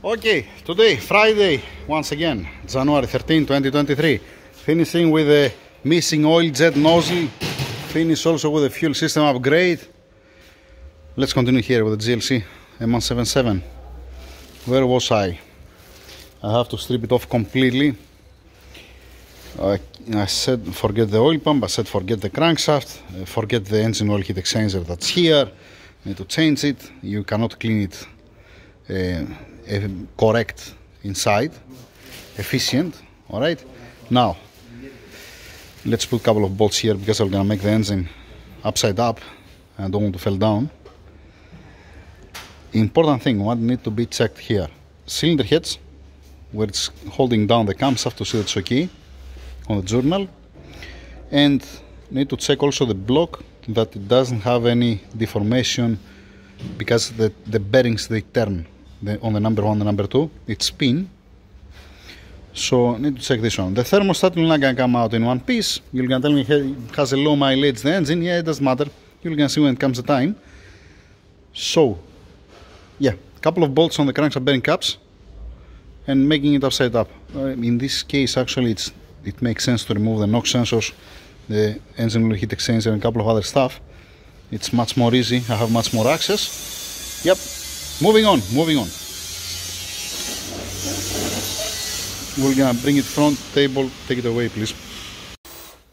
Okay, today, Friday, once again, January 13, 2023. Finishing with the missing oil jet nozzle. Finish also with a fuel system upgrade. Let's continue here with the GLC M177. Where was I? I have to strip it off completely. I said forget the oil pump, I said forget the crankshaft, forget the engine oil heat exchanger that's here. Need to change it. You cannot clean it correct inside, efficient. Alright, now let's put a couple of bolts here because I'm gonna make the engine upside up and I don't want to fall down. Important thing, what need to be checked here: cylinder heads, where it's holding down the camshaft to see that it's okay on the journal, and need to check also the block that it doesn't have any deformation, because the bearings, they turn on the number 1 and number 2, it's spin. So need to check this one. The thermostat will not gonna come out in one piece. You're gonna tell me it has a low mileage, the engine. Yeah, it doesn't matter. You're gonna see when it comes the time. So yeah, a couple of bolts on the crankshaft bearing caps and making it upside up. In this case, actually, it makes sense to remove the NOx sensors, the engine oil heat exchanger, and a couple of other stuff. It's much more easy. I have much more access. Yep. Moving on. We're gonna bring it front table. Take it away, please.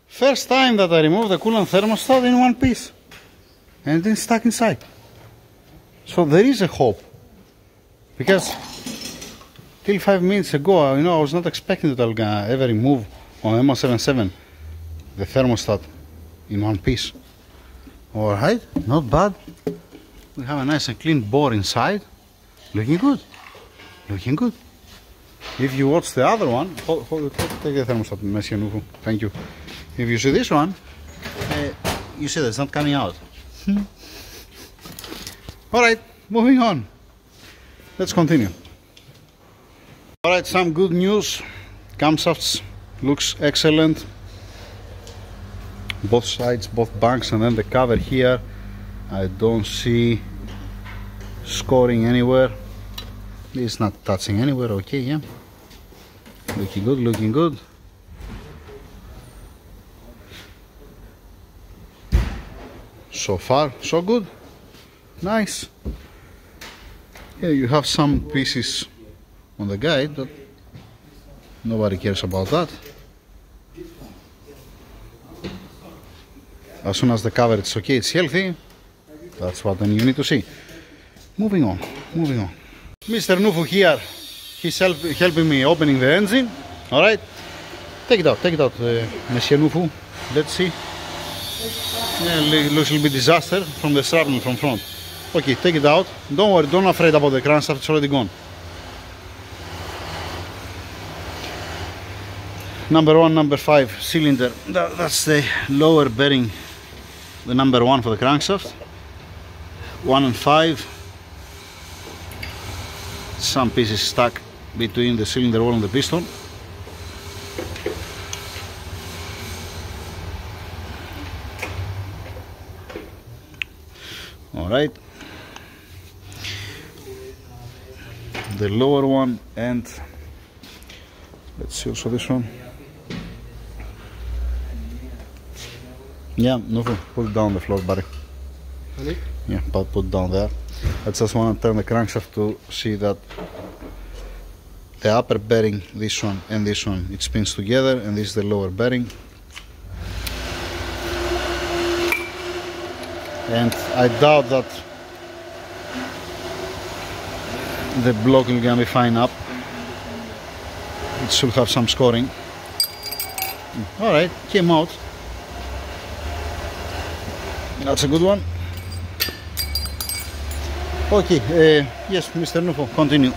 First time that I remove the coolant thermostat in one piece, and it's stuck inside. So there is a hope, because till 5 minutes ago, I was not expecting that I'm gonna ever remove on M177 the thermostat in one piece. Alright, not bad. We have a nice and clean bore inside. Looking good. If you watch the other one, take the thermostat, Monsieur Nufu. Thank you. If you see this one, you see that it's not coming out. Alright, moving on. Let's continue. Alright, some good news. Camshafts looks excellent. Both sides, both banks, and then the cover here. I don't see scoring anywhere. It's not touching anywhere. Okay, yeah. Looking good. So far, so good. Nice. Here you have some pieces on the guide, but nobody cares about that. As soon as the cover is okay, it's healthy, that's what then you need to see. Moving on. Mr. Nufu here, he's helping me opening the engine. Alright, take it out, Monsieur Nufu. Let's see. Yeah, looks a little bit disaster from the shrapnel from front. Okay, take it out. Don't worry, don't be afraid about the crankshaft, it's already gone. Number 1, number 5 cylinder. That's the lower bearing, the number 1 for the crankshaft. 1 and 5. Some pieces stuck between the cylinder wall and the piston. Alright. The lower one, and let's see also this one. Yeah, no, put it down on the floor, buddy. Really? Yeah, but put it down there. I just want to turn the crankshaft to see that the upper bearing, this one and this one, it spins together, and this is the lower bearing. And I doubt that the block is gonna be fine up. It should have some scoring. Alright, came out. That's a good one. Okay, yes, Mr. Nufo, continue.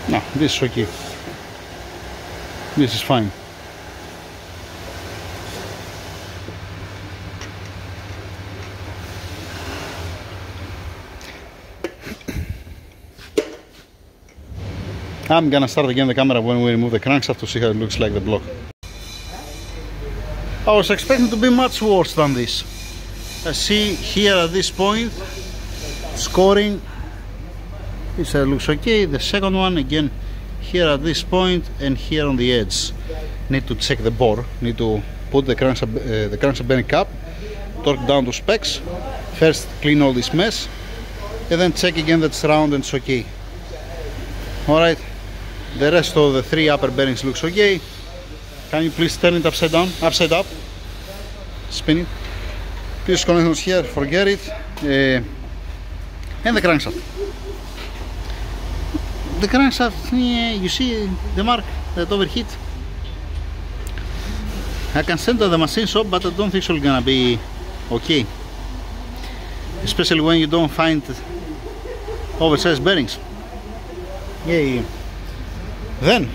No, this is okay. This is fine. I'm gonna start again the camera when we remove the crankshaft to see how it looks like the block. I was expecting to be much worse than this. I see here at this point, scoring, this looks okay. The second one again here at this point and here on the edge. Need to check the bore, need to put the crankshaft bearing cap, torque down to specs, first clean all this mess, and then check again that it's round and it's okay. Alright, the rest of the three upper bearings looks okay. Can you please turn it upside down, upside up, spin it. Fuse connections here, forget it. And the crankshaft. The crankshaft, yeah, you see the mark that overheat. I can send to the machine shop, but I don't think it's gonna be okay. Especially when you don't find oversized bearings. Yeah. Then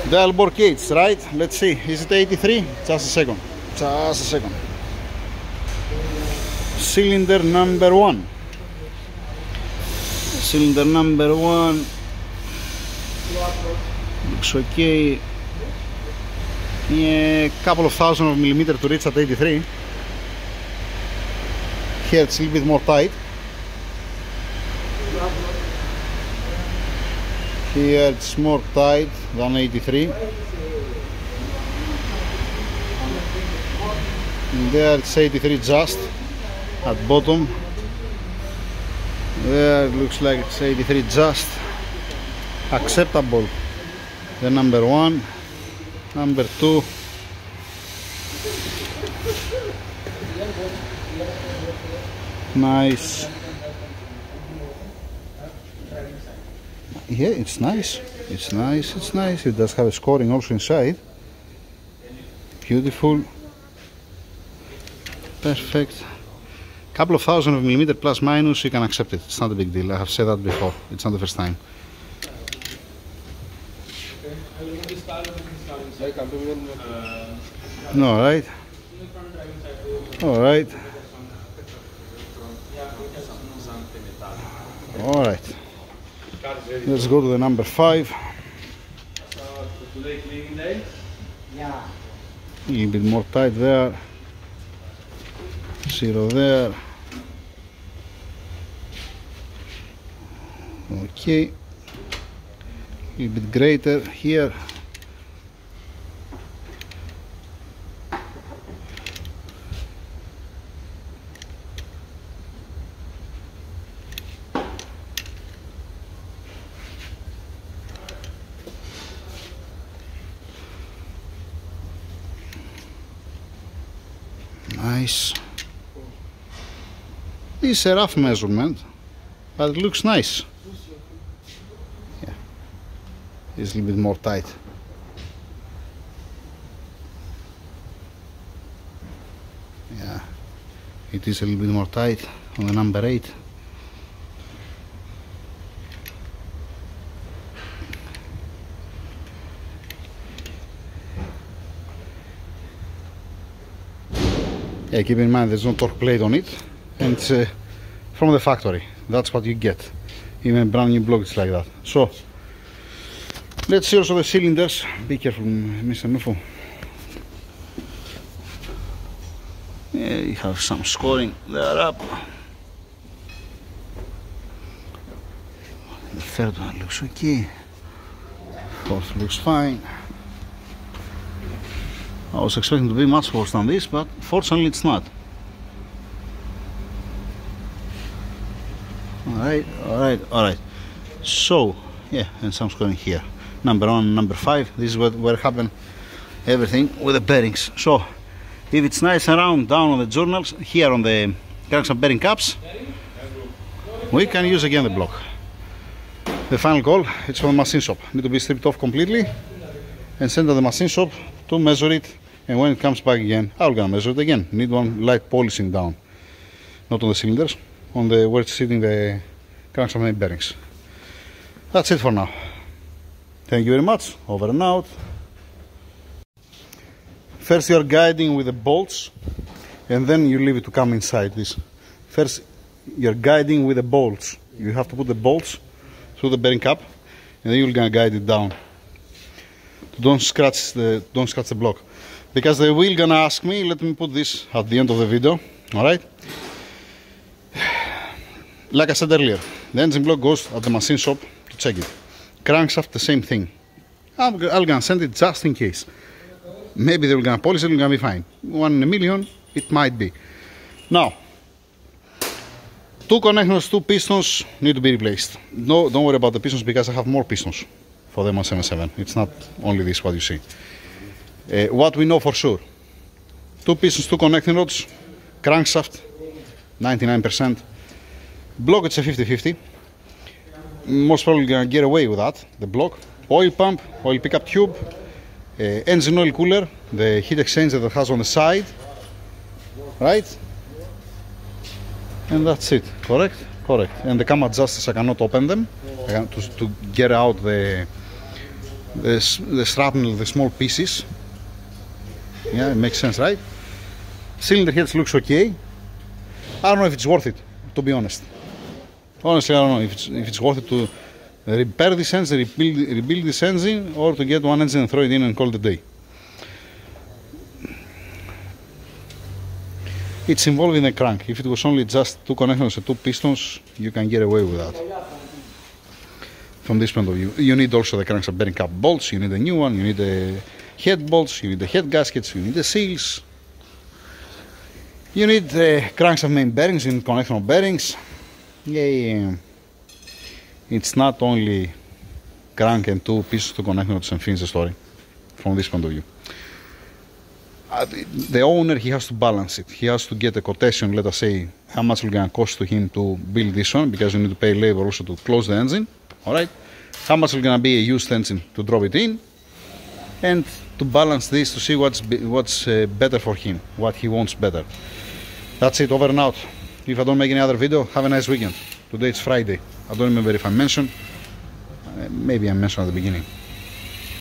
dial bore cage, right? Let's see. Is it 83? Just a second. Just a second. Cylinder number 1. Cylinder number 1 looks okay. Yeah, couple of thousand of millimeters to reach at 83. Here it's a little bit more tight. Here it's more tight than 83. And there it's 83 just at bottom. There it looks like it's 83 just. Acceptable. The number 1. Number 2. Nice. Yeah, it's nice. It's nice. It's nice. It does have a scoring also inside. Beautiful. Perfect. Couple of thousand of millimeters plus minus, you can accept it. It's not a big deal. I have said that before. It's not the first time. Alright. Alright. Alright. Let's go to the number 5. A little bit more tight there. 0 there. Okay. A little bit greater here. Nice. It's a rough measurement, but it looks nice. Yeah, it's a little bit more tight. Yeah, it is a little bit more tight on the number 8. Yeah, keep in mind there's no torque plate on it, and it's from the factory. That's what you get. Even a brand new block is like that. So let's see also the cylinders. Be careful, Mr. Nufo. Yeah, you have some scoring there up. The third one looks okay. Fourth looks fine. I was expecting to be much worse than this, but fortunately it's not. Alright, alright, alright. So, yeah, and some scoring here. Number 1, number 5. This is where happened everything with the bearings. So, if it's nice and round down on the journals, here on the crankshaft bearing caps, we can use again the block. The final call, it's from the machine shop. Need to be stripped off completely and sent to the machine shop to measure it, and when it comes back again, I'm gonna measure it again. Need one light polishing down, not on the cylinders, on the where it's sitting the crankshaft bearings. That's it for now. Thank you very much. Over and out. First you are guiding with the bolts, and then you leave it to come inside this. First you are guiding with the bolts. You have to put the bolts through the bearing cap, and then you're gonna guide it down. Don't scratch the block, because they will gonna ask me. Let me put this at the end of the video. All right. Like I said earlier, the engine block goes at the machine shop to check it. Crankshaft, the same thing. I'm gonna send it just in case. Maybe they're gonna polish it, it's gonna be fine. 1 in a million, it might be. Now, 2 connectors, 2 pistons need to be replaced. No, don't worry about the pistons, because I have more pistons for the 177. It's not only this what you see. What we know for sure: 2 pistons, 2 connecting rods, crankshaft, 99%. Block, it's a 50-50. Most probably gonna get away with that. The block, oil pump, oil pickup tube, engine oil cooler, the heat exchanger that has on the side, right? And that's it. Correct? Correct. And the cam adjusters, I cannot open them. I can to get out the shrapnel, the small pieces. Yeah, it makes sense, right? Cylinder heads looks okay. I don't know if it's worth it, to be honest. Honestly, I don't know if it's worth it to repair this engine, rebuild this engine, or to get one engine and throw it in and call it a day. It's involving the crank. If it was only just 2 connectors and 2 pistons, you can get away with that. From this point of view, you need also the crankshaft bearing cap bolts. You need a new one. You need the head bolts. You need the head gaskets. You need the seals. You need the crankshaft main bearings. You need connectional bearings. Yeah. It's not only crank and 2 pistons, 2 connectors, and finish the story. From this point of view. The owner, he has to balance it. He has to get a quotation, let us say, how much it's going to cost to him to build this one, because you need to pay labor also to close the engine. Alright? How much it's going to be a used engine to drop it in, and to balance this to see what's better for him, what he wants better. That's it, over and out. If I don't make any other video, have a nice weekend. Today it's Friday. I don't remember if I mentioned. Maybe I mentioned at the beginning.